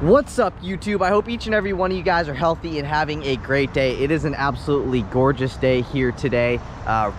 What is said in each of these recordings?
What's up, YouTube? I hope each and every one of you guys are healthy and having a great day. It is an absolutely gorgeous day here today.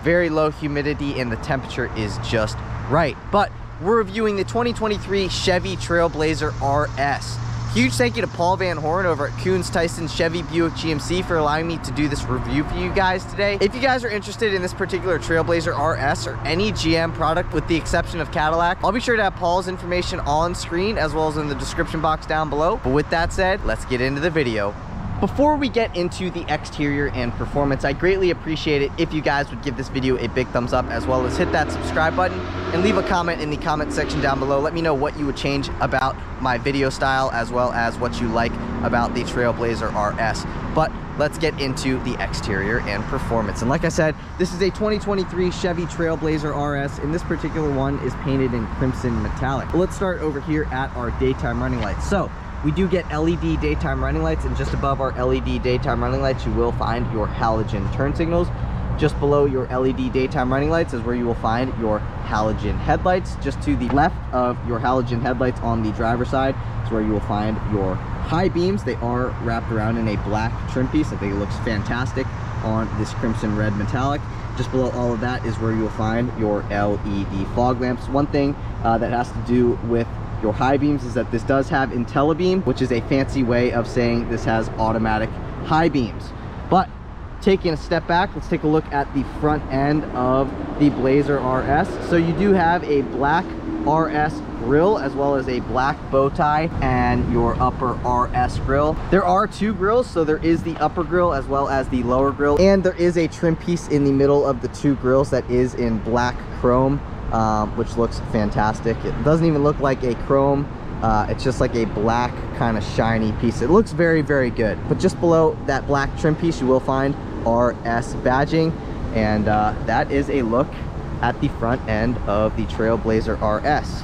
Very low humidity and the temperature is just right. But we're reviewing the 2023 Chevy Trailblazer RS. Huge thank you to Paul Van Horn over at Koons, Tysons, Chevy, Buick, GMC for allowing me to do this review for you guys today. If you guys are interested in this particular Trailblazer RS or any GM product with the exception of Cadillac, I'll be sure to have Paul's information on screen as well as in the description box down below. But with that said, let's get into the video. Before we get into the exterior and performance, I greatly appreciate it if you guys would give this video a big thumbs up as well as hit that subscribe button and leave a comment in the comment section down below. Let me know what you would change about my video style as well as what you like about the Trailblazer RS. But let's get into the exterior and performance. And like I said, this is a 2023 Chevy Trailblazer RS, and this particular one is painted in crimson metallic. But let's start over here at our daytime running lights. So we do get LED daytime running lights, and just above our LED daytime running lights, you will find your halogen turn signals. Just below your LED daytime running lights is where you will find your halogen headlights. Just to the left of your halogen headlights on the driver's side is where you will find your high beams. They are wrapped around in a black trim piece. I think it looks fantastic on this crimson red metallic. Just below all of that is where you will find your LED fog lamps. One thing that has to do with your high beams is that this does have IntelliBeam, which is a fancy way of saying this has automatic high beams. But taking a step back, let's take a look at the front end of the Blazer RS. So you do have a black RS grille as well as a black bow tie and your upper RS grille. There are two grills, so there is the upper grille as well as the lower grille, and there is a trim piece in the middle of the two grills that is in black chrome, which looks fantastic. It doesn't even look like a chrome, it's just like a black kind of shiny piece. It looks very, very good. But just below that black trim piece, you will find RS badging, and that is a look at the front end of the Trailblazer RS.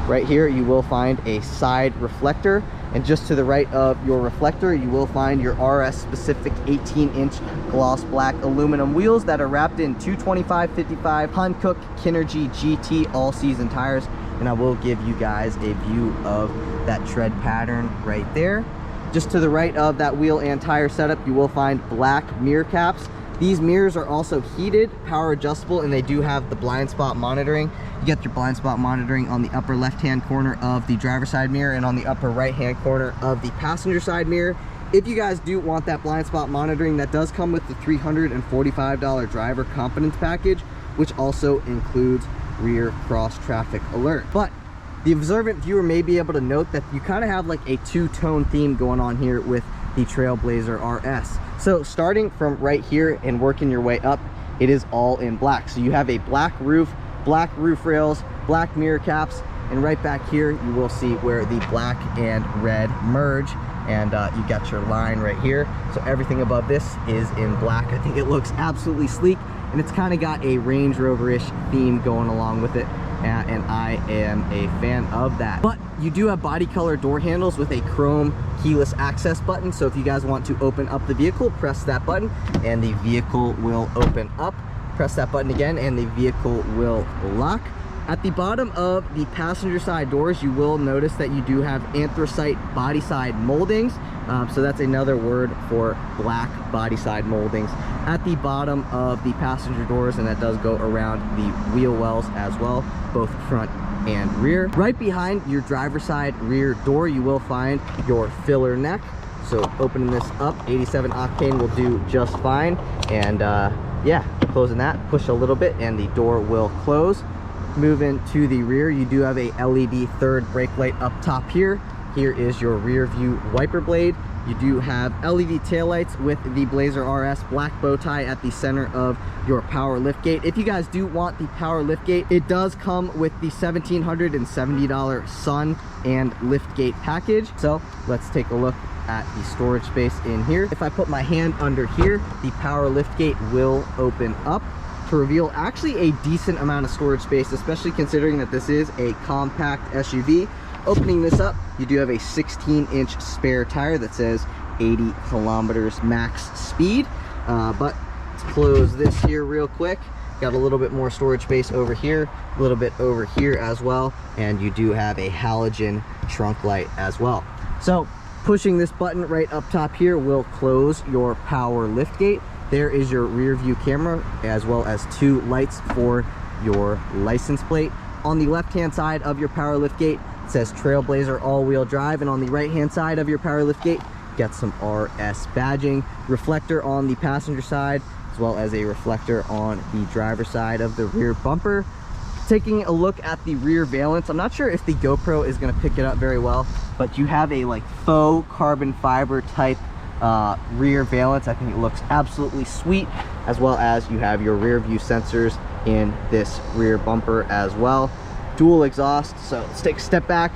Right here you will find a side reflector, and just to the right of your reflector you will find your RS specific 18-inch gloss black aluminum wheels that are wrapped in 225/55 Hankook Kinergy GT all-season tires. And I will give you guys a view of that tread pattern right there. Just to the right of that wheel and tire setup you will find black mirror caps. These mirrors are also heated, power adjustable, and they do have the blind spot monitoring. You get your blind spot monitoring on the upper left hand corner of the driver's side mirror and on the upper right hand corner of the passenger side mirror. If you guys do want that blind spot monitoring, that does come with the $345 driver confidence package, which also includes rear cross traffic alert. But the observant viewer may be able to note that you kind of have like a two-tone theme going on here with the Trailblazer RS. So starting from right here and working your way up, it is all in black. So you have a black roof rails, black mirror caps, and right back here you will see where the black and red merge, and you got your line right here. So everything above this is in black. I think it looks absolutely sleek, and it's kind of got a Range Rover-ish theme going along with it, and I am a fan of that. But you do have body color door handles with a chrome keyless access button. So if you guys want to open up the vehicle, press that button and the vehicle will open up. Press that button again and the vehicle will lock. At the bottom of the passenger side doors, you will notice that you do have anthracite body side moldings. So that's another word for black body side moldings at the bottom of the passenger doors, and that does go around the wheel wells as well, both front and rear. Right behind your driver's side rear door, you will find your filler neck. So opening this up, 87 octane will do just fine. And yeah, closing that, push a little bit and the door will close. Moving to the rear, you do have a LED third brake light up top here. Here is your rear view wiper blade. You do have LED taillights with the Blazer RS, black bow tie at the center of your power liftgate. If you guys do want the power liftgate, it does come with the $1,770 sun and liftgate package. So let's take a look at the storage space in here. If I put my hand under here, the power liftgate will open up to reveal actually a decent amount of storage space, especially considering that this is a compact SUV. Opening this up, you do have a 16-inch spare tire that says 80 kilometers max speed. But let's close this here real quick. Got a little bit more storage space over here, a little bit over here as well, and you do have a halogen trunk light as well. So Pushing this button right up top here will close your power liftgate. There is your rear view camera, as well as 2 lights for your license plate. On the left hand side of your power liftgate, it says Trailblazer all-wheel drive, and on the right hand side of your power liftgate, get some RS badging. Reflector on the passenger side, as well as a reflector on the driver's side of the rear bumper. Taking a look at the rear valance, I'm not sure if the GoPro is going to pick it up very well, but you have a like faux carbon fiber type rear valance. I think it looks absolutely sweet, as well as you have your rear view sensors in this rear bumper as well. Dual exhaust, so let's take a step back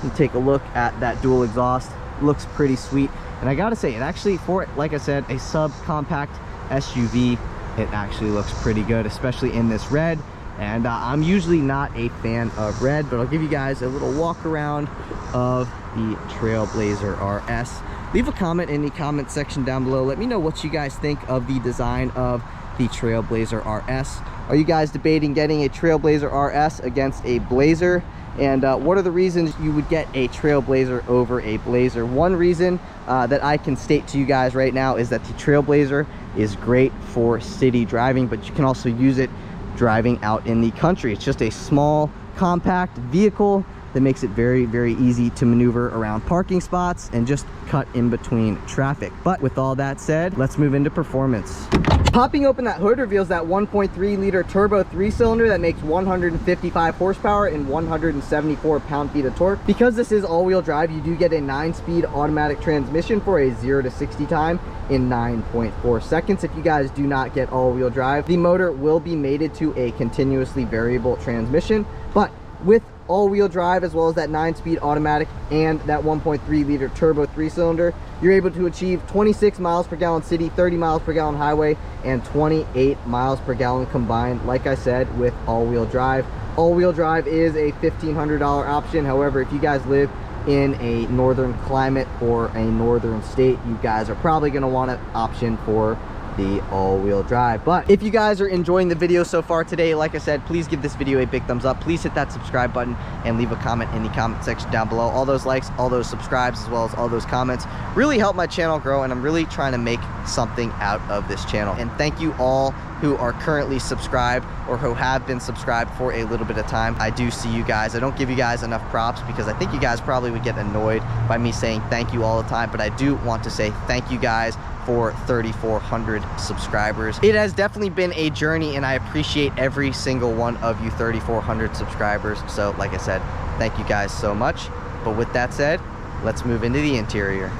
and take a look at that dual exhaust. Looks pretty sweet, and I gotta say, it actually, for it, like I said, a subcompact SUV, it actually looks pretty good, especially in this red. And I'm usually not a fan of red, but I'll give you guys a little walk around of the Trailblazer RS. Leave a comment in the comment section down below. Let me know what you guys think of the design of the Trailblazer RS. Are you guys debating getting a Trailblazer RS against a Blazer? And what are the reasons you would get a Trailblazer over a Blazer? One reason that I can state to you guys right now is that the Trailblazer is great for city driving, but you can also use it driving out in the country. It's just a small, compact vehicle that makes it very, very easy to maneuver around parking spots and just cut in between traffic. But with all that said, let's move into performance. Popping open that hood reveals that 1.3 liter turbo 3-cylinder that makes 155 horsepower and 174 pound-feet of torque. Because this is all-wheel drive, you do get a 9-speed automatic transmission for a 0 to 60 time in 9.4 seconds. If you guys do not get all-wheel drive, the motor will be mated to a continuously variable transmission. But with all-wheel drive, as well as that 9-speed automatic and that 1.3 liter turbo 3-cylinder, you're able to achieve 26 miles per gallon city, 30 miles per gallon highway, and 28 miles per gallon combined, like I said, with all-wheel drive. All-wheel drive is a $1,500 option. However, if you guys live in a northern climate or a northern state, you guys are probably going to want an option for the all-wheel drive. But if you guys are enjoying the video so far today, like I said, please give this video a big thumbs up. Please hit that subscribe button and leave a comment in the comment section down below. All those likes, all those subscribes, as well as all those comments really help my channel grow, and I'm really trying to make something out of this channel. And thank you all who are currently subscribed or who have been subscribed for a little bit of time. I do see you guys. I don't give you guys enough props because I think you guys probably would get annoyed by me saying thank you all the time, but I do want to say thank you guys for 3,400 subscribers. It has definitely been a journey, and I appreciate every single one of you 3,400 subscribers. So like I said, thank you guys so much. But with that said, let's move into the interior.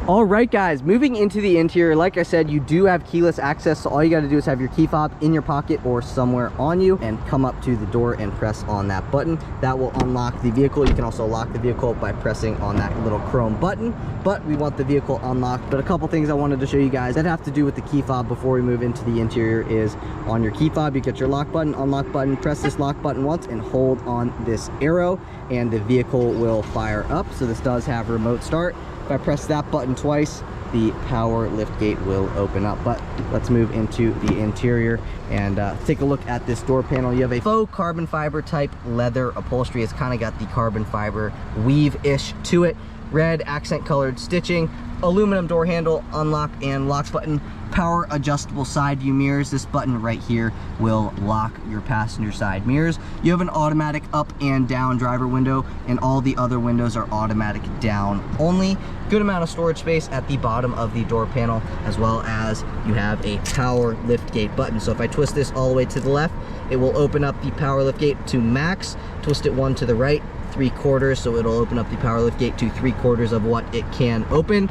All right, guys, moving into the interior, like I said, you do have keyless access, so all you got to do is have your key fob in your pocket or somewhere on you and come up to the door and press on that button. That will unlock the vehicle. You can also lock the vehicle by pressing on that little chrome button, but we want the vehicle unlocked. But a couple things I wanted to show you guys that have to do with the key fob before we move into the interior is on your key fob, you get your lock button, unlock button, press this lock button once and hold on this arrow and the vehicle will fire up. So this does have remote start. If I press that button twice, the power lift gate will open up. But let's move into the interior and take a look at this door panel. You have a faux carbon fiber type leather upholstery. It's kind of got the carbon fiber weave-ish to it. Red accent colored stitching, aluminum door handle, unlock and lock button, power adjustable side view mirrors. This button right here will lock your passenger side mirrors. You have an automatic up and down driver window, and all the other windows are automatic down only. Good amount of storage space at the bottom of the door panel, as well as you have a power lift gate button. So if I twist this all the way to the left, it will open up the power lift gate to max. Twist it one to the right, 3/4, so it'll open up the power lift gate to 3/4 of what it can open.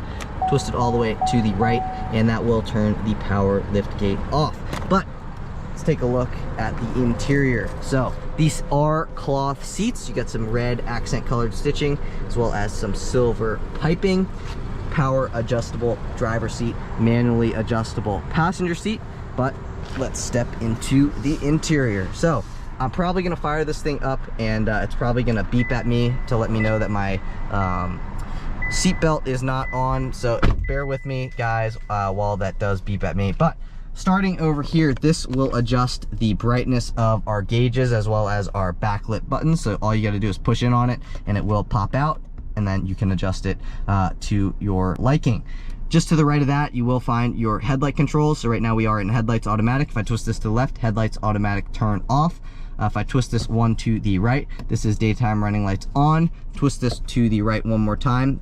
Twist it all the way to the right, and that will turn the power lift gate off. But let's take a look at the interior. So these are cloth seats. You got some red accent colored stitching, as well as some silver piping. Power adjustable driver seat, manually adjustable passenger seat. But let's step into the interior. So I'm probably gonna fire this thing up, and it's probably gonna beep at me to let me know that my seatbelt is not on, so bear with me guys while that does beep at me. But starting over here, this will adjust the brightness of our gauges as well as our backlit buttons. So all you got to do is push in on it and it will pop out, and then you can adjust it to your liking. Just to the right of that, you will find your headlight controls. So right now we are in headlights automatic. If I twist this to the left, headlights automatic turn off. If I twist this one to the right, this is daytime running lights on. Twist this to the right one more time,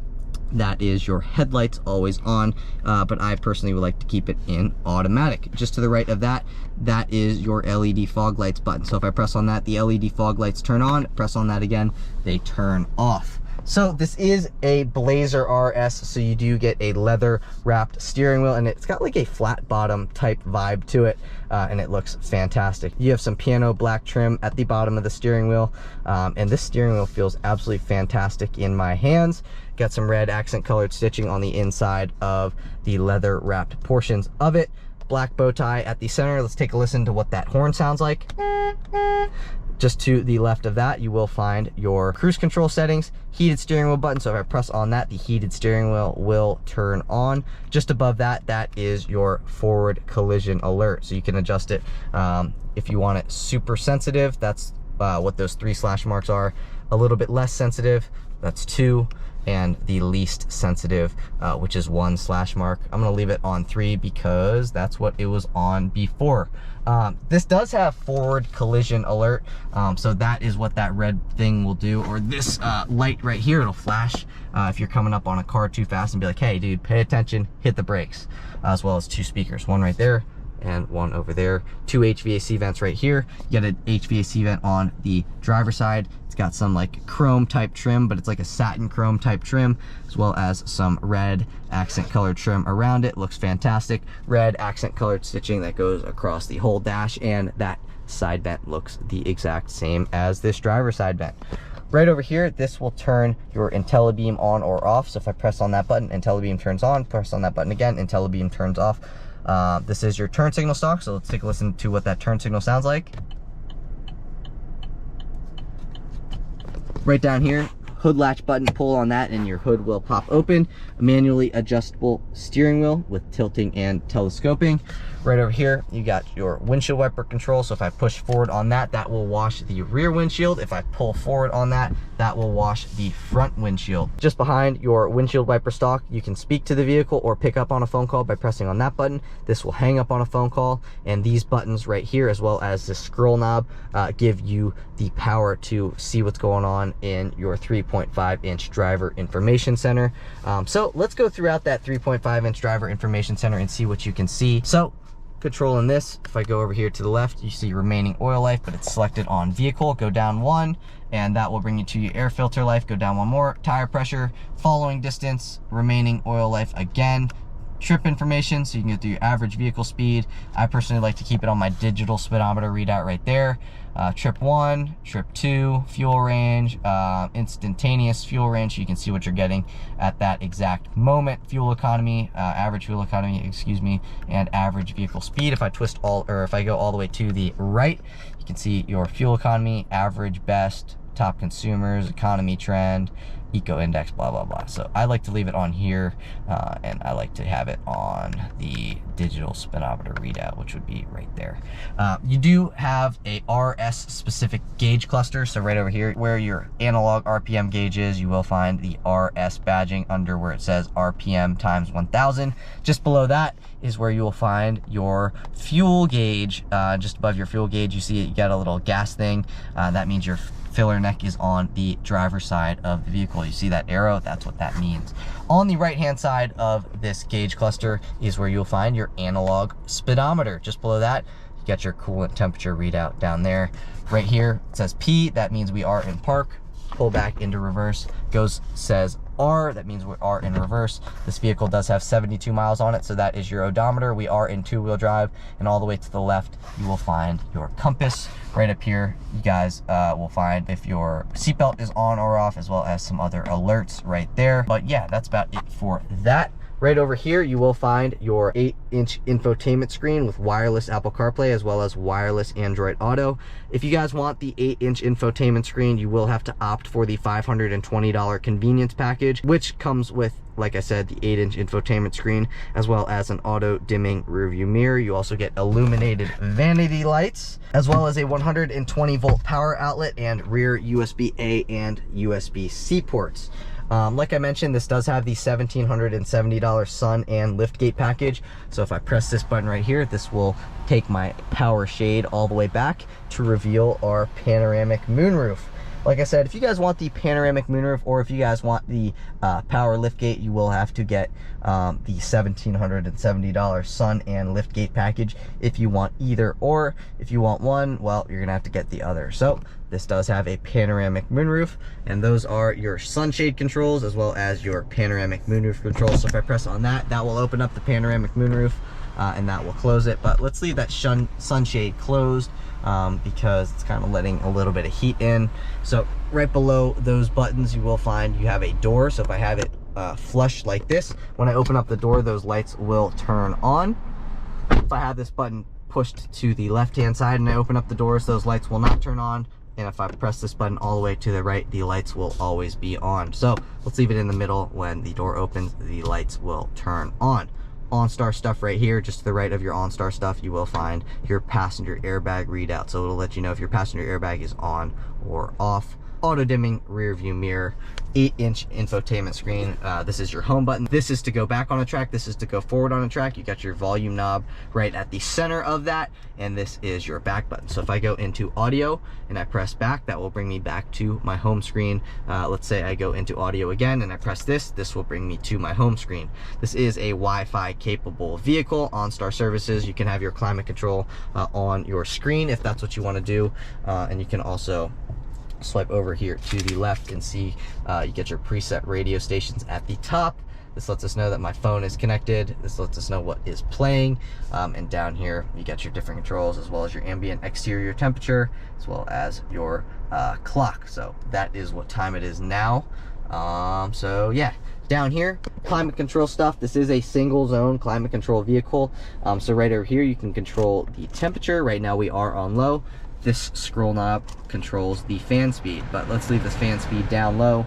that is your headlights always on, but I personally would like to keep it in automatic. Just to the right of that, that is your LED fog lights button. So if I press on that, the LED fog lights turn on. Press on that again, they turn off. So this is a Blazer RS, so you do get a leather wrapped steering wheel, and it's got like a flat bottom type vibe to it, and it looks fantastic. You have some piano black trim at the bottom of the steering wheel, and this steering wheel feels absolutely fantastic in my hands. Got some red accent colored stitching on the inside of the leather wrapped portions of it. Black bow tie at the center. Let's take a listen to what that horn sounds like. Just to the left of that, you will find your cruise control settings, heated steering wheel button. So if I press on that, the heated steering wheel will turn on. Just above that, that is your forward collision alert. So you can adjust it if you want it super sensitive. That's what those 3 slash marks are. A little bit less sensitive, that's 2. And the least sensitive, which is 1 slash mark. I'm gonna leave it on 3 because that's what it was on before. This does have forward collision alert, so that is what that red thing will do, or this light right here, it'll flash if you're coming up on a car too fast and be like, hey dude, pay attention, hit the brakes, as well as 2 speakers, one right there and one over there. 2 HVAC vents right here. You got an HVAC vent on the driver's side. It's got some like chrome type trim, but it's like a satin chrome type trim, as well as some red accent colored trim around it. Looks fantastic. Red accent colored stitching that goes across the whole dash, and that side vent looks the exact same as this driver's side vent. Right over here, this will turn your IntelliBeam on or off. So if I press on that button, IntelliBeam turns on. Press on that button again, IntelliBeam turns off. This is your turn signal stock, so let's take a listen to what that turn signal sounds like. Right down here, hood latch button, pull on that and your hood will pop open. A manually adjustable steering wheel with tilting and telescoping. Right over here, you got your windshield wiper control. So if I push forward on that, that will wash the rear windshield. If I pull forward on that, that will wash the front windshield. Just behind your windshield wiper stalk, you can speak to the vehicle or pick up on a phone call by pressing on that button. This will hang up on a phone call, and these buttons right here, as well as the scroll knob, give you the power to see what's going on in your 3.5-inch driver information center. So let's go throughout that 3.5-inch driver information center and see what you can see. So controlling this, if I go over here to the left, you see remaining oil life, but it's selected on vehicle. Go down 1 and that will bring you to your air filter life. Go down 1 more, tire pressure, following distance, remaining oil life again, trip information, so you can get through your average vehicle speed. I personally like to keep it on my digital speedometer readout right there. Trip 1, trip 2, fuel range, instantaneous fuel range, so you can see what you're getting at that exact moment. Fuel economy, average fuel economy, excuse me, and average vehicle speed. If I twist all, or if I go all the way to the right, you can see your fuel economy, average, best, top consumers, economy trend, eco index, blah blah blah. So I like to leave it on here, and I like to have it on the digital speedometer readout, which would be right there. You do have a RS specific gauge cluster, so right over here where your analog RPM gauge is, you will find the RS badging under where it says RPM times 1000. Just below that is where you will find your fuel gauge. Just above your fuel gauge, you see it, you got a little gas thing. That means your filler neck is on the driver's side of the vehicle. You see that arrow? That's what that means. On the right hand side of this gauge cluster is where you'll find your analog speedometer. Just below that, you got your coolant temperature readout down there. Right here it says P, that means we are in park. Pull back into reverse, says R, that means we are in reverse. This vehicle does have 72 miles on it, so that is your odometer. We are in 2-wheel drive, and all the way to the left you will find your compass. Right up here you guys will find if your seatbelt is on or off, as well as some other alerts right there. But yeah, that's about it for that. Right over here you will find your 8-inch infotainment screen with wireless Apple CarPlay as well as wireless Android Auto. If you guys want the 8-inch infotainment screen, you will have to opt for the $520 convenience package, which comes with, like I said, the 8-inch infotainment screen as well as an auto dimming rearview mirror. You also get illuminated vanity lights as well as a 120 volt power outlet and rear USB-A and USB-C ports. Like I mentioned, this does have the $1,770 sun and liftgate package. So if I press this button right here, this will take my power shade all the way back to reveal our panoramic moonroof. Like I said, if you guys want the panoramic moonroof, or if you guys want the power liftgate, you will have to get the $1,770 sun and liftgate package if you want either. Or if you want one, well, you're gonna have to get the other. So this does have a panoramic moonroof, and those are your sunshade controls as well as your panoramic moonroof controls. So if I press on that, that will open up the panoramic moonroof, and that will close it. But let's leave that sunshade closed because it's kind of letting a little bit of heat in. So right below those buttons, you will find you have a door. So if I have it flush like this, when I open up the door, those lights will turn on. If I have this button pushed to the left hand side and I open up the doors, those lights will not turn on. And if I press this button all the way to the right, the lights will always be on. So let's leave it in the middle. When the door opens, the lights will turn on. OnStar stuff right here, just to the right of your OnStar stuff, you will find your passenger airbag readout. So it'll let you know if your passenger airbag is on or off. Auto dimming rear view mirror, 8-inch infotainment screen. This is your home button. This is to go back on a track. This is to go forward on a track. You got your volume knob right at the center of that, and this is your back button. So if I go into audio and I press back, that will bring me back to my home screen. Let's say I go into audio again and I press this, this will bring me to my home screen. This is a Wi-Fi capable vehicle. OnStar services, you can have your climate control on your screen if that's what you want to do, and you can also swipe over here to the left and see you get your preset radio stations at the top. This lets us know that my phone is connected. This lets us know what is playing, and down here you get your different controls as well as your ambient exterior temperature as well as your clock. So that is what time it is now. So yeah, down here, climate control stuff. This is a single zone climate control vehicle. So right over here you can control the temperature. Right now we are on low. This scroll knob controls the fan speed, but let's leave this fan speed down low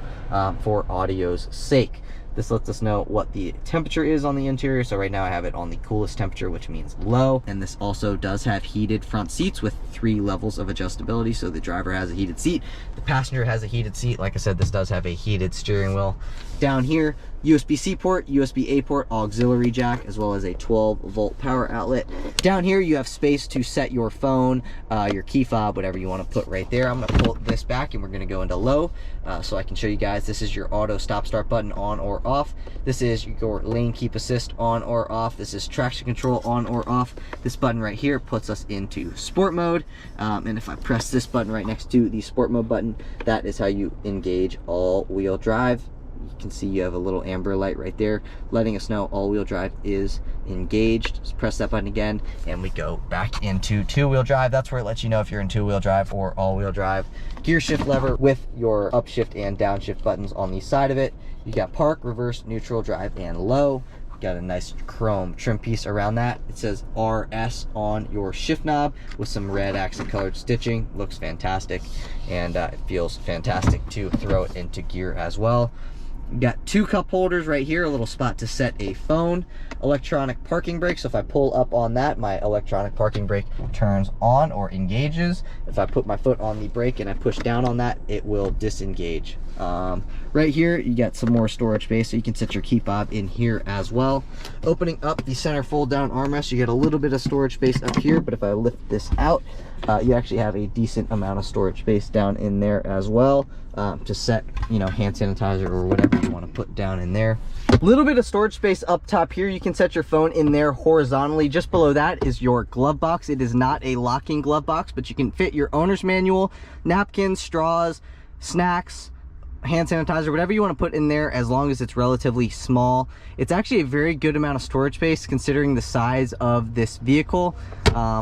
for audio's sake. This lets us know what the temperature is on the interior. So right now I have it on the coolest temperature, which means low. And this also does have heated front seats with 3 levels of adjustability. So the driver has a heated seat, the passenger has a heated seat. Like I said, this does have a heated steering wheel. Down here, USB-C port, USB-A port, auxiliary jack, as well as a 12-volt power outlet. Down here, you have space to set your phone, your key fob, whatever you want to put right there. I'm going to pull this back and we're going to go into low so I can show you guys. This is your auto stop-start button on or off. This is your lane keep assist on or off. This is traction control on or off. This button right here puts us into sport mode. And if I press this button right next to the sport mode button, that is how you engage all-wheel drive. You can see you have a little amber light right there letting us know all-wheel drive is engaged. Just press that button again and we go back into 2-wheel drive. That's where it lets you know if you're in 2-wheel drive or all-wheel drive. Gear shift lever with your upshift and downshift buttons on the side of it. You got park, reverse, neutral, drive, and low. Got a nice chrome trim piece around that. It says RS on your shift knob with some red accent colored stitching. Looks fantastic, and it feels fantastic to throw it into gear as well. You got 2 cup holders right here, a little spot to set a phone. Electronic parking brake, so if I pull up on that, my electronic parking brake turns on or engages. If I put my foot on the brake and I push down on that, it will disengage. Right here, you got some more storage space, so you can set your key fob in here as well. Opening up the center fold down armrest, you get a little bit of storage space up here, but if I lift this out, you actually have a decent amount of storage space down in there as well, to set, you know, hand sanitizer or whatever you want to put down in there. A little bit of storage space up top here. You can set your phone in there horizontally. Just below that is your glove box. It is not a locking glove box, but you can fit your owner's manual, napkins, straws, snacks, hand sanitizer, whatever you want to put in there, as long as it's relatively small. It's actually a very good amount of storage space considering the size of this vehicle.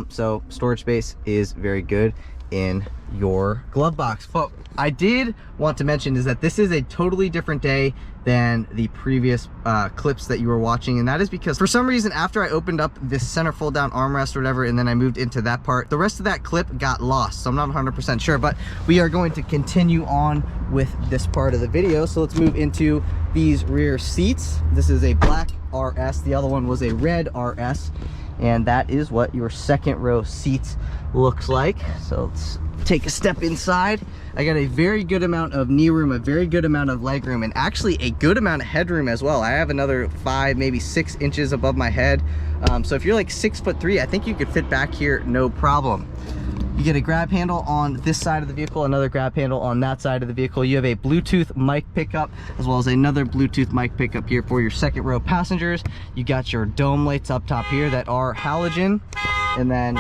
So storage space is very good in your glove box. But I did want to mention is that this is a totally different day than the previous clips that you were watching, and that is because for some reason after I opened up this center fold down armrest or whatever and then I moved into that part, the rest of that clip got lost, so I'm not 100% sure. But we are going to continue on with this part of the video, so let's move into these rear seats. This is a black RS, the other one was a red RS. And that is what your second row seats looks like. So let's take a step inside. I got a very good amount of knee room, a very good amount of leg room, and actually a good amount of headroom as well. I have another 5, maybe 6 inches above my head. So if you're like 6'3", I think you could fit back here no problem. You get a grab handle on this side of the vehicle, another grab handle on that side of the vehicle. You have a Bluetooth mic pickup, as well as another Bluetooth mic pickup here for your second row passengers. You got your dome lights up top here that are halogen. And then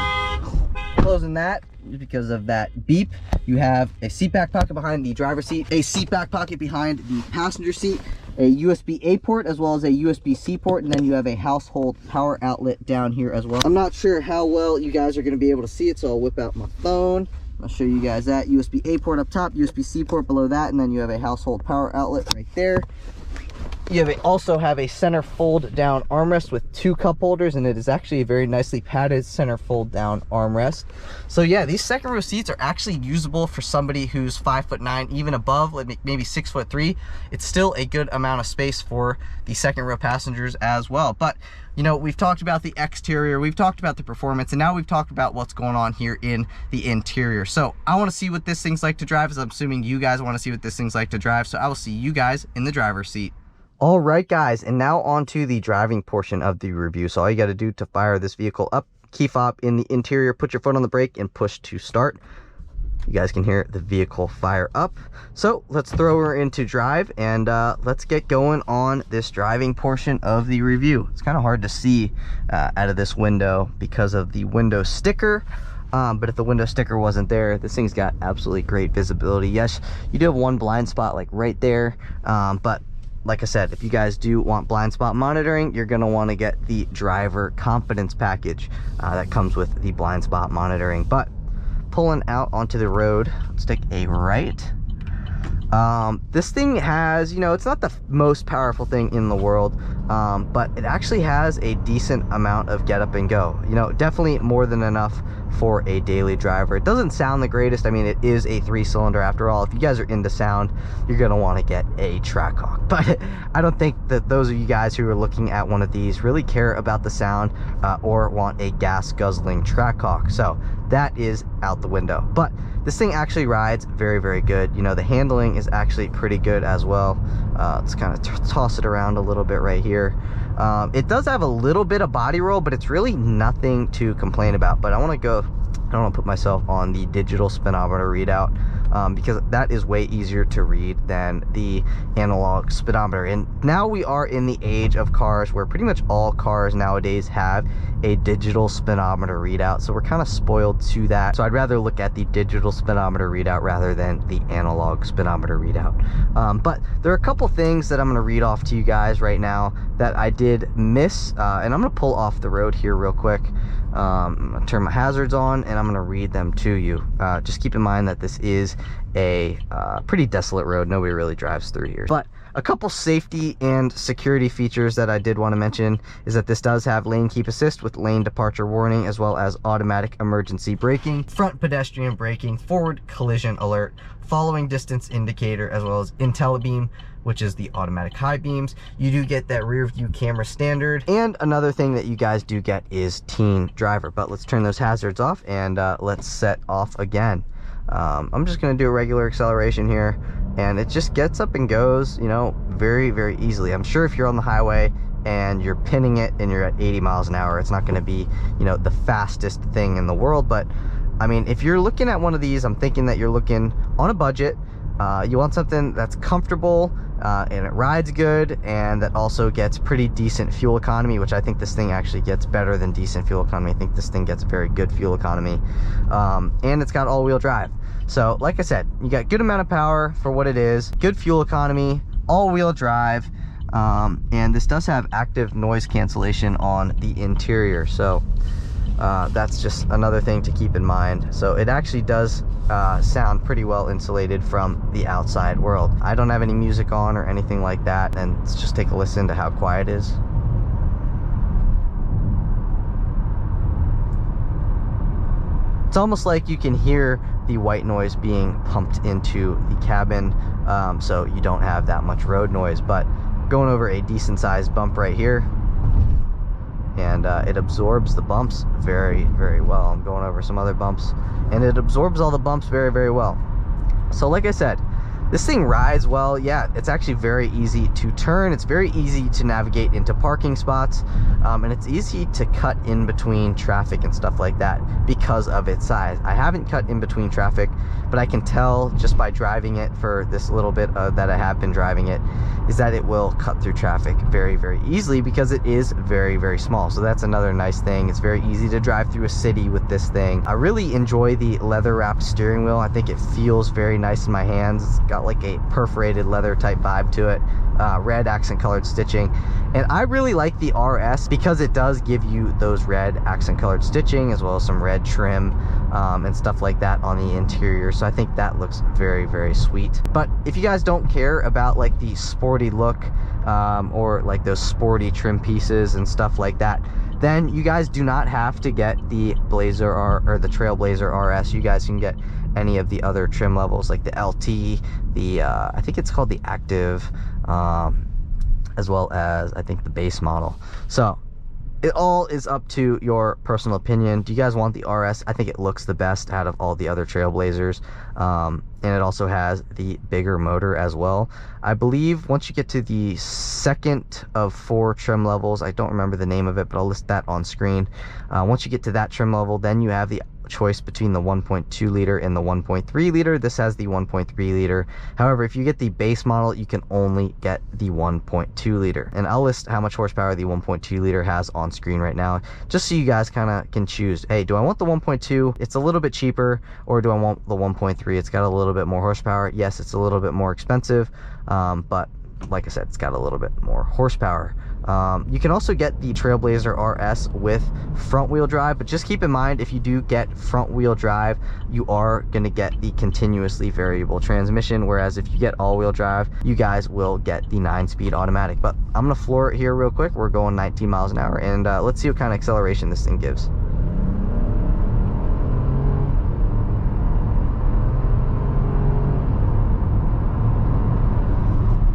closing that, because of that beep, you have a seat back pocket behind the driver's seat, a seat back pocket behind the passenger seat, a USB-A port as well as a USB-C port, and then you have a household power outlet down here as well. I'm not sure how well you guys are going to be able to see it, so I'll whip out my phone. I'll show you guys that. USB-A port up top, USB-C port below that, and then you have a household power outlet right there. You also have a center fold down armrest with 2 cup holders, and it is actually a very nicely padded center fold down armrest. So yeah, these second row seats are actually usable for somebody who's 5'9", even above, like maybe 6'3". It's still a good amount of space for the second row passengers as well. But you know, we've talked about the exterior, we've talked about the performance, and now we've talked about what's going on here in the interior. So I want to see what this thing's like to drive, as I'm assuming you guys want to see what this thing's like to drive. So I will see you guys in the driver's seat. All right, guys, and now on to the driving portion of the review. So all you got to do to fire this vehicle up, key fob in the interior, put your foot on the brake, and push to start. You guys can hear the vehicle fire up. So let's throw her into drive, and let's get going on this driving portion of the review. It's kind of hard to see out of this window because of the window sticker. But if the window sticker wasn't there, this thing's got absolutely great visibility. Yes, you do have one blind spot like right there, but like I said, if you guys do want blind spot monitoring, you're going to want to get the driver confidence package that comes with the blind spot monitoring. But pulling out onto the road, let's take a right. This thing has, you know, it's not the most powerful thing in the world, but it actually has a decent amount of get up and go. You know, definitely more than enough for a daily driver. It doesn't sound the greatest. I mean, it is a 3-cylinder after all. If you guys are into sound, you're going to want to get a Trackhawk. But I don't think that those of you guys who are looking at one of these really care about the sound or want a gas guzzling Trackhawk. So that is out the window. But this thing actually rides very, very good. You know, the handling is actually pretty good as well. Let's kind of toss it around a little bit right here. It does have a little bit of body roll, but it's really nothing to complain about. But I want to put myself on the digital speedometer readout because that is way easier to read than the analog speedometer. And now we are in the age of cars where pretty much all cars nowadays have a digital speedometer readout, so we're kind of spoiled to that. So I'd rather look at the digital speedometer readout rather than the analog speedometer readout. But there are a couple things that I'm going to read off to you guys right now that I did miss, and I'm going to pull off the road here real quick. I'm going to turn my hazards on and I'm going to read them to you. Just keep in mind that this is a pretty desolate road. Nobody really drives through here. But a couple safety and security features that I did want to mention is that this does have lane keep assist with lane departure warning, as well as automatic emergency braking, front pedestrian braking, forward collision alert, following distance indicator, as well as IntelliBeam, which is the automatic high beams. You do get that rear view camera standard. And another thing that you guys do get is teen driver. But let's turn those hazards off and let's set off again. I'm just gonna do a regular acceleration here, and it just gets up and goes, you know, very, very easily. I'm sure if you're on the highway and you're pinning it and you're at 80 miles an hour, it's not gonna be, you know, the fastest thing in the world. But I mean, if you're looking at one of these, I'm thinking that you're looking on a budget. You want something that's comfortable and it rides good, and that also gets pretty decent fuel economy, which I think this thing actually gets better than decent fuel economy. I think this thing gets very good fuel economy, and it's got all-wheel drive. So like I said, you got good amount of power for what it is, good fuel economy, all-wheel drive, and this does have active noise cancellation on the interior. So that's just another thing to keep in mind. So it actually does sound pretty well insulated from the outside world. I don't have any music on or anything like that, and let's just take a listen to how quiet it is. It's almost like you can hear the white noise being pumped into the cabin, so you don't have that much road noise. But going over a decent sized bump right here, and it absorbs the bumps very, very well. I'm going over some other bumps, and it absorbs all the bumps very, very well. So like I said, this thing rides well. Yeah, it's actually very easy to turn. It's very easy to navigate into parking spots, and it's easy to cut in between traffic and stuff like that because of its size. I haven't cut in between traffic, but I can tell just by driving it for this little bit that I have been driving it, is that it will cut through traffic very, very easily because it is very, very small. So that's another nice thing. It's very easy to drive through a city with this thing. I really enjoy the leather wrapped steering wheel. I think it feels very nice in my hands. It's got like a perforated leather type vibe to it. Red accent colored stitching, and I really like the RS because it does give you those red accent colored stitching as well as some red trim and stuff like that on the interior. So I think that looks very, very sweet. But if you guys don't care about like the sporty look or like those sporty trim pieces and stuff like that, then you guys do not have to get the Blazer or the Trailblazer RS. You guys can get any of the other trim levels like the LT, the I think it's called the Active, as well as I think the base model. So it all is up to your personal opinion. Do you guys want the RS? I think it looks the best out of all the other Trailblazers, and it also has the bigger motor as well. I believe once you get to the second of 4 trim levels, I don't remember the name of it, but I'll list that on screen. Once you get to that trim level, then you have the choice between the 1.2 liter and the 1.3 liter. This has the 1.3 liter. However, if you get the base model, you can only get the 1.2 liter. And I'll list how much horsepower the 1.2 liter has on screen right now, just so you guys kind of can choose, hey, do I want the 1.2? It's a little bit cheaper, or do I want the 1.3? It's got a little bit more horsepower. Yes, it's a little bit more expensive, but like I said, it's got a little bit more horsepower. You can also get the Trailblazer RS with front wheel drive, but just keep in mind, if you do get front wheel drive, you are going to get the continuously variable transmission, whereas if you get all wheel drive, you guys will get the 9-speed automatic. But I'm going to floor it here real quick. We're going 19 miles an hour, and let's see what kind of acceleration this thing gives.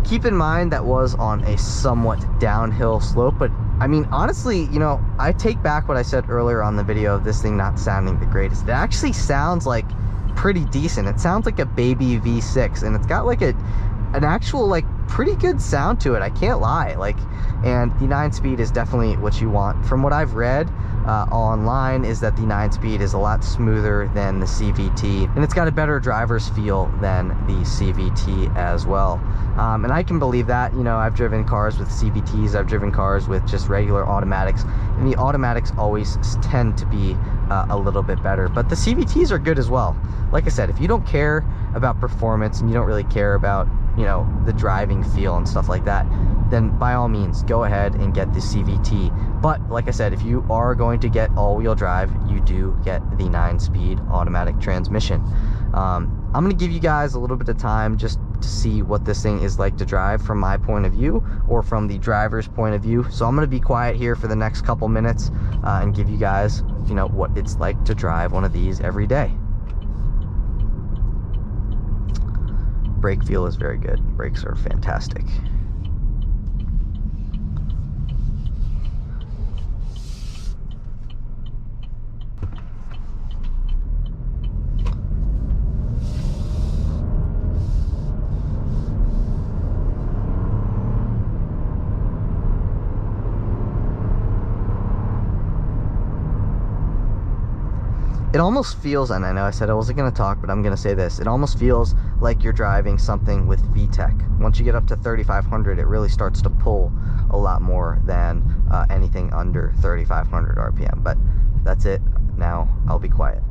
Keep in mind that was on a somewhat downhill slope, but I mean, honestly, you know, I take back what I said earlier on the video of this thing not sounding the greatest. It actually sounds like pretty decent. It sounds like a baby V6, and it's got like an actual like pretty good sound to it, I can't lie. Like, and the 9-speed is definitely what you want. From what I've read online, is that the 9-speed is a lot smoother than the CVT, and it's got a better driver's feel than the CVT as well. And I can believe that. You know, I've driven cars with CVTs, I've driven cars with just regular automatics, and the automatics always tend to be a little bit better, but the CVTs are good as well. Like I said, if you don't care about performance and you don't really care about, you know, the driving feel and stuff like that, then by all means go ahead and get the CVT. But like I said, if you are going to get all-wheel drive, you do get the 9-speed automatic transmission. I'm going to give you guys a little bit of time just to see what this thing is like to drive from my point of view, or from the driver's point of view. So I'm going to be quiet here for the next couple minutes and give you guys, you know, what it's like to drive one of these every day. Brake feel is very good. Brakes are fantastic. It almost feels, and I know I said I wasn't going to talk, but I'm going to say this, it almost feels like you're driving something with VTEC. Once you get up to 3,500, it really starts to pull a lot more than anything under 3,500 RPM. But that's it. Now I'll be quiet.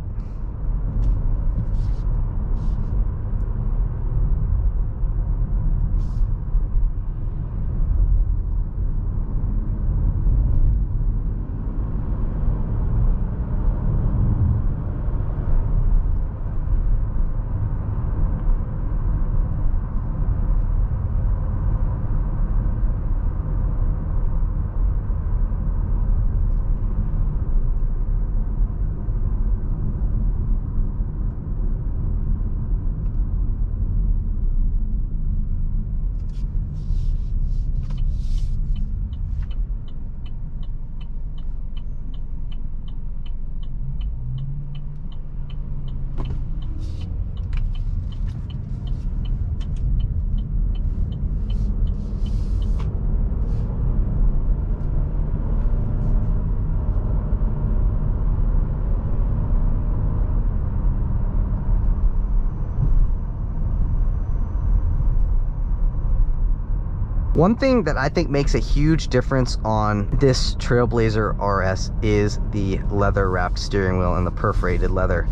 One thing that I think makes a huge difference on this Trailblazer RS is the leather wrapped steering wheel and the perforated leather.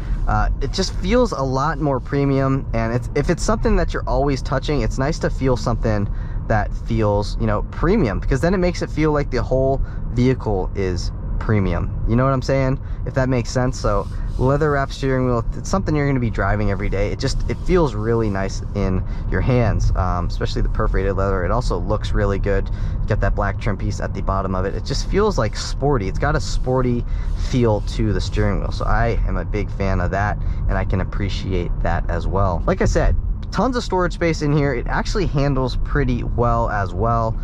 It just feels a lot more premium, and if it's something that you're always touching, it's nice to feel something that feels, you know, premium, because then it makes it feel like the whole vehicle is premium. You know what I'm saying? If that makes sense. So leather wrapped steering wheel, it's something you're going to be driving every day. It feels really nice in your hands, especially the perforated leather. It also looks really good. You got that black trim piece at the bottom of it. It just feels like sporty. It's got a sporty feel to the steering wheel, so I am a big fan of that, and I can appreciate that as well. Like I said, tons of storage space in here. It actually handles pretty well as well.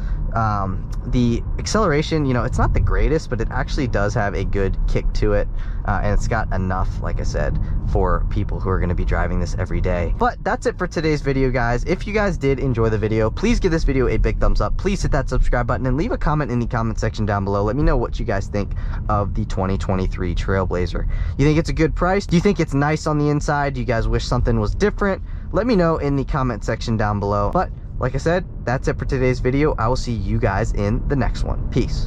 The acceleration, you know, it's not the greatest, but it actually does have a good kick to it, and it's got enough, like I said, for people who are going to be driving this every day. But that's it for today's video, guys. If you guys did enjoy the video, please give this video a big thumbs up. Please hit that subscribe button and leave a comment in the comment section down below. Let me know what you guys think of the 2023 Trailblazer. You think it's a good price? Do you think it's nice on the inside? Do you guys wish something was different? Let me know in the comment section down below. But like I said, that's it for today's video. I will see you guys in the next one. Peace.